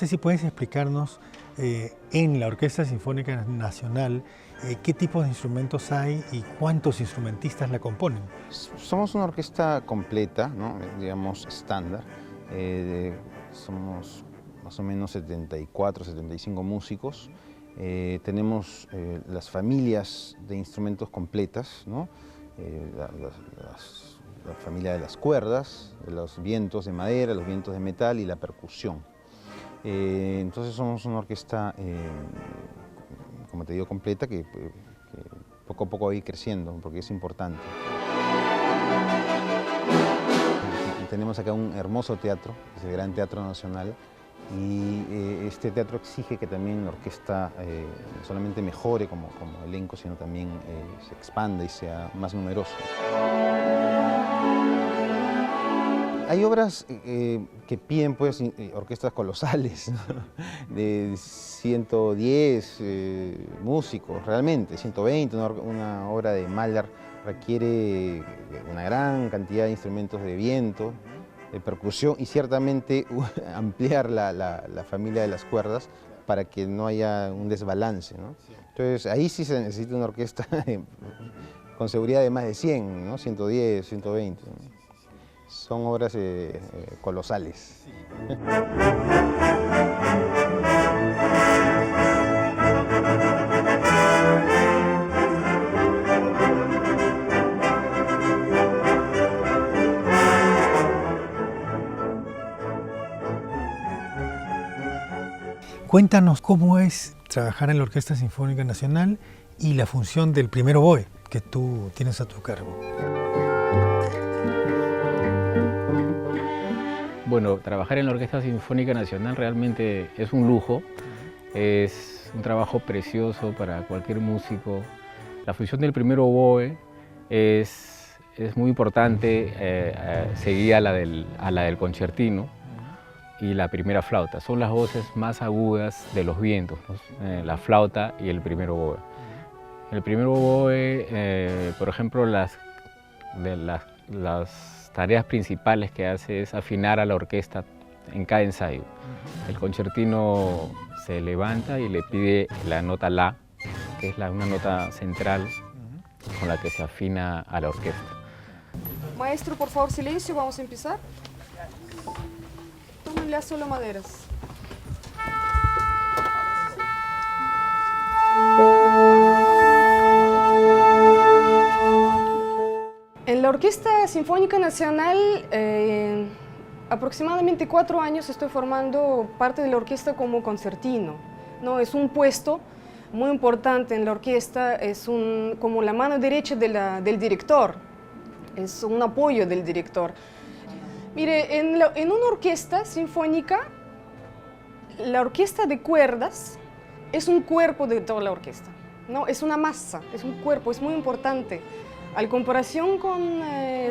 si puedes explicarnos en la Orquesta Sinfónica Nacional qué tipos de instrumentos hay y cuántos instrumentistas la componen. Somos una orquesta completa, ¿no? Digamos estándar. Somos más o menos 74, 75 músicos. Tenemos las familias de instrumentos completas, ¿no? La familia de las cuerdas, de los vientos de madera, los vientos de metal y la percusión. Entonces somos una orquesta, como te digo, completa que poco a poco va a ir creciendo porque es importante. Tenemos acá un hermoso teatro, es el Gran Teatro Nacional, y este teatro exige que también la orquesta no solamente mejore como elenco, sino también se expanda y sea más numerosa. Hay obras que piden pues, orquestas colosales, ¿no? De 110 músicos, realmente, 120, una obra de Mahler requiere una gran cantidad de instrumentos de viento, de percusión y ciertamente ampliar la familia de las cuerdas para que no haya un desbalance, ¿no? Entonces ahí sí se necesita una orquesta con seguridad de más de 100, ¿no? 110, 120. ¿no? Son obras colosales. Cuéntanos cómo es trabajar en la Orquesta Sinfónica Nacional y la función del primer oboe que tú tienes a tu cargo. Bueno, trabajar en la Orquesta Sinfónica Nacional realmente es un lujo, es un trabajo precioso para cualquier músico. La función del primer oboe es muy importante, seguida a la del concertino y la primera flauta. Son las voces más agudas de los vientos, ¿no? La flauta y el primer oboe. El primer oboe, por ejemplo, las tareas principales que hace es afinar a la orquesta en cada ensayo. El concertino se levanta y le pide la nota La, que es una nota central con la que se afina a la orquesta. Maestro, por favor, silencio, vamos a empezar. Tómenle solo maderas. En la Orquesta Sinfónica Nacional, aproximadamente 4 años estoy formando parte de la orquesta como concertino, ¿no? Es un puesto muy importante en la orquesta, es como la mano derecha del director, es un apoyo del director. Mire, en una orquesta sinfónica, la orquesta de cuerdas es un cuerpo de toda la orquesta, ¿no? Es una masa, es un cuerpo, es muy importante. Al comparación con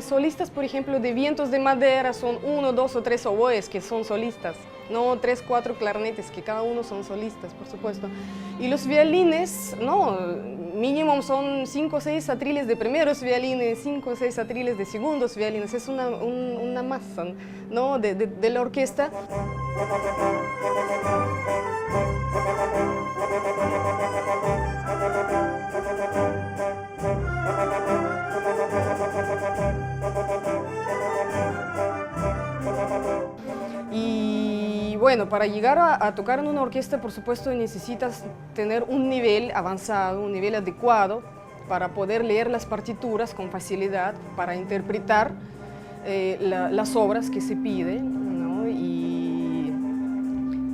solistas, por ejemplo, de vientos de madera, son 1, 2 o 3 oboes que son solistas, no 3, 4 clarinetes, que cada uno son solistas, por supuesto. Y los violines, no, mínimo son 5 o 6 atriles de primeros violines, 5 o 6 atriles de segundos violines, es una masa, ¿no? de la orquesta. Y bueno, para llegar a tocar en una orquesta, por supuesto, necesitas tener un nivel avanzado, un nivel adecuado para poder leer las partituras con facilidad, para interpretar las obras que se piden, ¿no? Y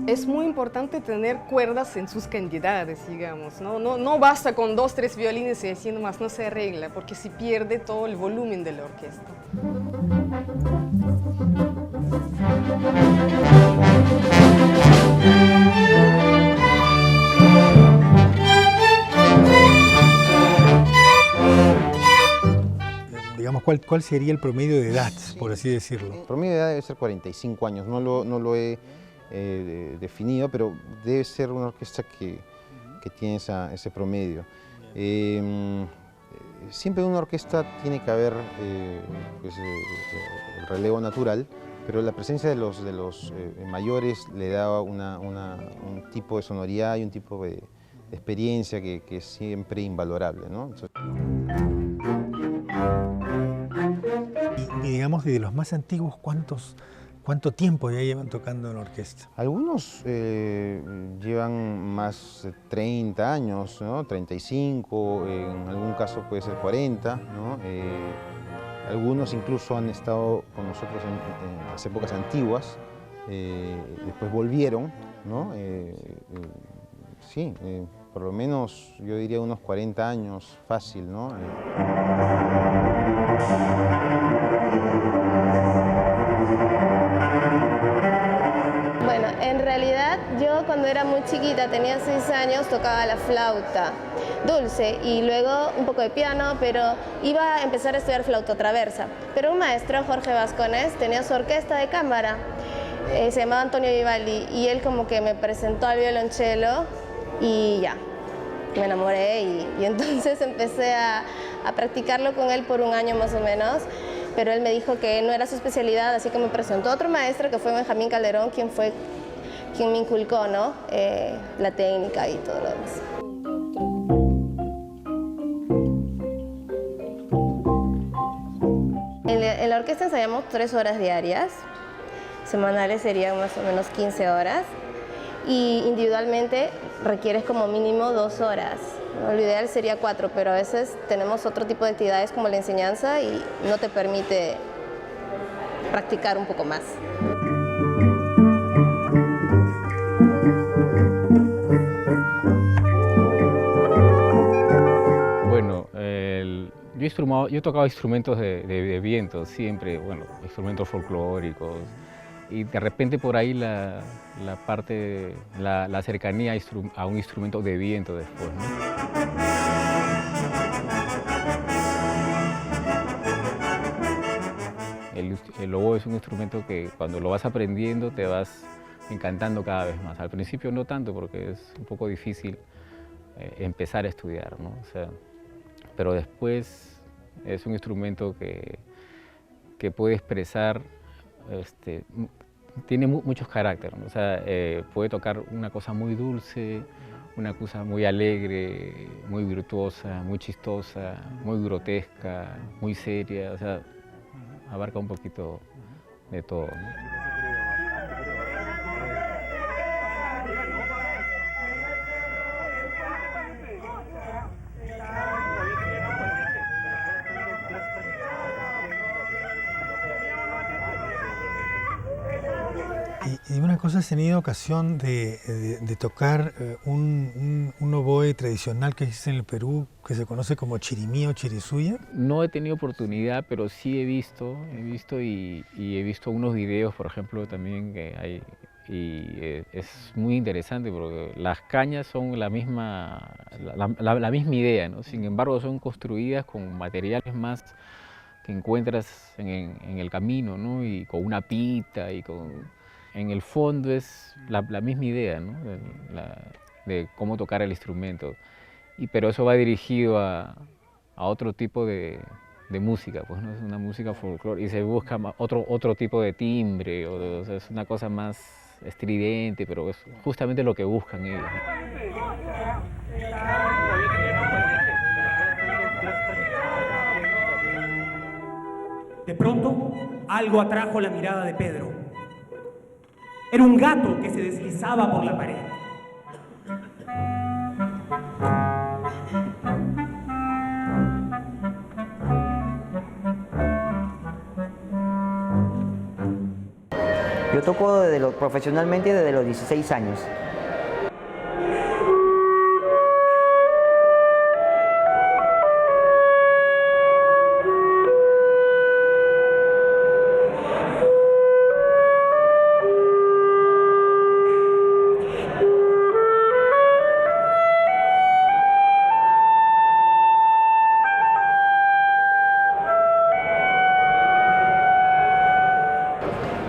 es muy importante tener cuerdas en sus cantidades, digamos, ¿no? No basta con 2, 3 violines y así nomás no se arregla, porque se pierde todo el volumen de la orquesta. Digamos, ¿cuál sería el promedio de edad, por así decirlo? El promedio de edad debe ser 45 años, no lo he definido, pero debe ser una orquesta que tiene ese promedio. Siempre en una orquesta tiene que haber pues, el relevo natural, pero la presencia de los mayores le da un tipo de sonoridad y un tipo de experiencia que es siempre invalorable, ¿no? Y digamos, de los más antiguos, ¿cuánto tiempo ya llevan tocando en la orquesta? Algunos llevan más de 30 años, ¿no? 35, en algún caso puede ser 40, ¿no? Algunos incluso han estado con nosotros en las épocas antiguas, después volvieron, ¿no? Sí, por lo menos yo diría unos 40 años fácil, ¿no? Bueno, en realidad yo cuando era muy chiquita, tenía 6 años, tocaba la flauta dulce y luego un poco de piano, pero iba a empezar a estudiar flauta traversa. Pero un maestro, Jorge Vascones, tenía su orquesta de cámara, se llamaba Antonio Vivaldi, y él como que me presentó al violonchelo y ya, me enamoré y entonces empecé a practicarlo con él por un año más o menos. Pero él me dijo que no era su especialidad, así que me presentó a otro maestro que fue Benjamín Calderón, quien me inculcó, ¿no? La técnica y todo lo demás. En la orquesta ensayamos 3 horas diarias, semanales serían más o menos 15 horas, y individualmente requieres como mínimo 2 horas. Lo ideal sería 4, pero a veces tenemos otro tipo de actividades como la enseñanza y no te permite practicar un poco más. Bueno, yo he tocado instrumentos de viento siempre, bueno, instrumentos folclóricos, y de repente por ahí la cercanía a un instrumento de viento después, ¿no? El oboe es un instrumento que cuando lo vas aprendiendo te vas encantando cada vez más. Al principio no tanto porque es un poco difícil empezar a estudiar, ¿no? O sea, pero después es un instrumento que puede expresar, tiene muchos caracteres, ¿no? O sea, puede tocar una cosa muy dulce, una cosa muy alegre, muy virtuosa, muy chistosa, muy grotesca, muy seria, o sea, abarca un poquito de todo, ¿no? Y una cosa, ¿has tenido ocasión de tocar un oboe tradicional que existe en el Perú, que se conoce como chirimí o chirisuya? No he tenido oportunidad, pero sí he visto y he visto unos videos, por ejemplo, también que hay, y es muy interesante porque las cañas son la misma idea, ¿no? Sin embargo, son construidas con materiales más que encuentras en el camino, ¿no? Y con una pita y en el fondo es la misma idea, ¿no? de cómo tocar el instrumento. Pero eso va dirigido a otro tipo de música, pues, ¿no? Es una música folclórica y se busca otro tipo de timbre, o sea, es una cosa más estridente, pero es justamente lo que buscan ellos. De pronto, algo atrajo la mirada de Pedro. Era un gato que se deslizaba por la pared. Yo toco profesionalmente desde los 16 años.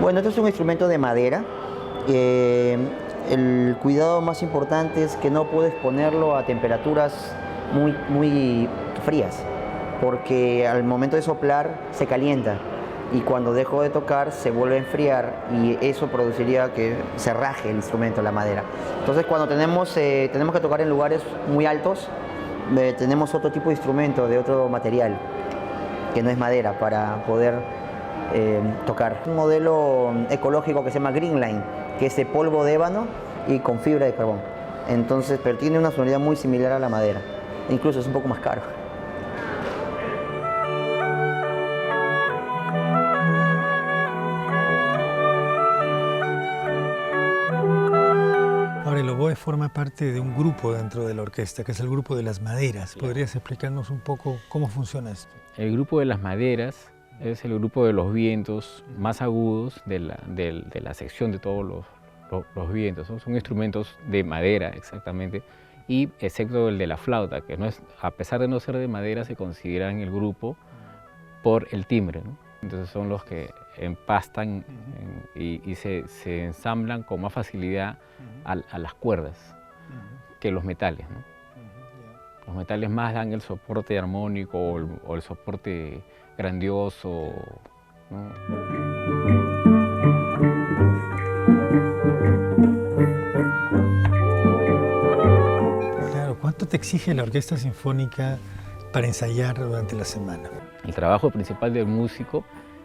Bueno, esto es un instrumento de madera. El cuidado más importante es que no puedes ponerlo a temperaturas muy frías, porque al momento de soplar se calienta. y cuando dejo de tocar se vuelve a enfriar y eso produciría que se raje el instrumento, la madera. Entonces cuando tenemos que tocar en lugares muy altos, tenemos otro tipo de instrumento, de otro material, que no es madera, para poder tocar. Un modelo ecológico que se llama Greenline, que es de polvo de ébano y con fibra de carbón. Entonces, pero tiene una sonoridad muy similar a la madera, incluso es un poco más caro. Ahora, el oboe forma parte de un grupo dentro de la orquesta, que es el grupo de las maderas. ¿Podrías explicarnos un poco cómo funciona esto? El grupo de las maderas es el grupo de los vientos más agudos de la sección de todos los vientos, ¿no? Son instrumentos de madera exactamente, y excepto el de la flauta, que no es, a pesar de no ser de madera, se considera en el grupo por el timbre, ¿no? Entonces son los que empastan y se ensamblan con más facilidad a las cuerdas que los metales, ¿no? Los metales más dan el soporte armónico o el soporte grandioso, ¿no? Claro, ¿cuánto te exige la orquesta sinfónica para ensayar durante la semana? El trabajo principal del músico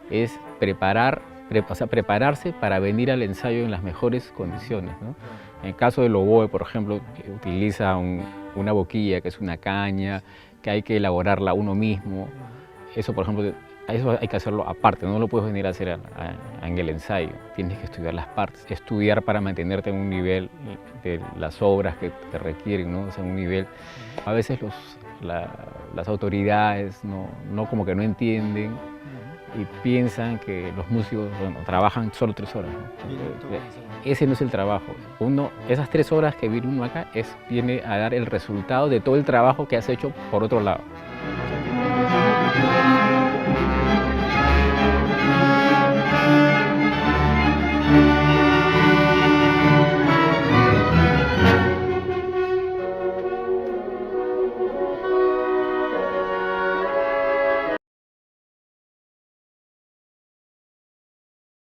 es prepararse para venir al ensayo en las mejores condiciones, ¿no? En el caso del oboe, por ejemplo, utiliza una boquilla, que es una caña, que hay que elaborarla uno mismo. Eso, por ejemplo, eso hay que hacerlo aparte, no lo puedes venir a hacer en el ensayo. Tienes que estudiar las partes, estudiar para mantenerte en un nivel de las obras que te requieren, ¿no? O sea, un nivel. A veces las autoridades no como que no entienden y piensan que los músicos, bueno, trabajan solo 3 horas, ¿no? Ese no es el trabajo. Esas 3 horas que viene uno acá viene a dar el resultado de todo el trabajo que has hecho por otro lado.